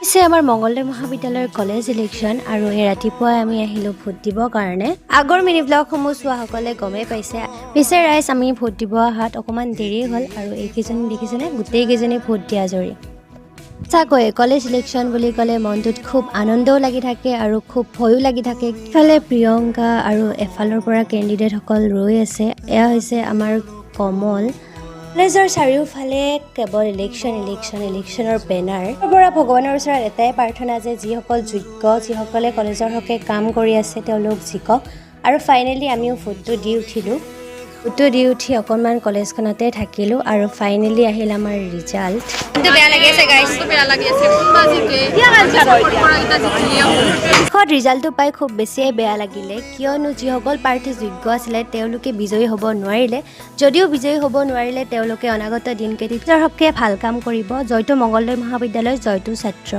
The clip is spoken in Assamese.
से आमार मंगलदै महाविद्यालयर कलेज इलेक्शन और এই ৰাতিপুৱাই আমি আহিলো ভোট দিব কাৰণে আগৰ মিনি ব্লগ সমূহ চোৱা সকলে গমে পাইছে পিছে ৰাইজ আমি ভোট দিব হাত অকমান দেৰি হল আৰু এইকেইজনী দেখিছেনে গোটেই কেইজনী ভোট দিয়া জৰি চাকৈ কলেজ ইলেকশ্যন বুলি ক'লে মনটোত খুব আনন্দও লাগি থাকে আৰু খুব ভয়ও লাগি থাকে ইফালে প্ৰিয়ংকা আৰু এফালৰ পৰা কেণ্ডিডেট সকল ৰৈ আছে এয়া হৈছে আমাৰ কমল কলেজৰ চাৰিওফালে কেৱল ইলেকশ্যনৰ বেনাৰ পৰা ভগৱানৰ ওচৰত এটাই প্ৰাৰ্থনা যে যিসকল যোগ্য যিসকলে কলেজৰ হকে কাম কৰি আছে তেওঁলোক জিকক আৰু ফাইনেলি আমিও ভোটটো দি উঠিলো ভোটটো দি উঠি অকণমান কলেজখনতে থাকিলো আৰু ফাইনেলি আহিল আমাৰ ৰিজাল্ট কিন্তু বেয়া লাগি আছে গাইছ বেয়া লাগি আছে কোনবা জিকে ৰিজাল্টটো পাই খুব বেছিয়ে বেয়া লাগিলে কিয়নো যিসকল প্ৰাৰ্থী যোগ্য আছিলে তেওঁলোকে বিজয়ী হ'ব নোৱাৰিলে যদিও বিজয়ী হ'ব নোৱাৰিলে তেওঁলোকে অনাগত দিনকেইটাৰ হকে ভাল কাম কৰিব জয়টো মংগলদৈ মহাবিদ্যালয় জয়টো ছাত্ৰ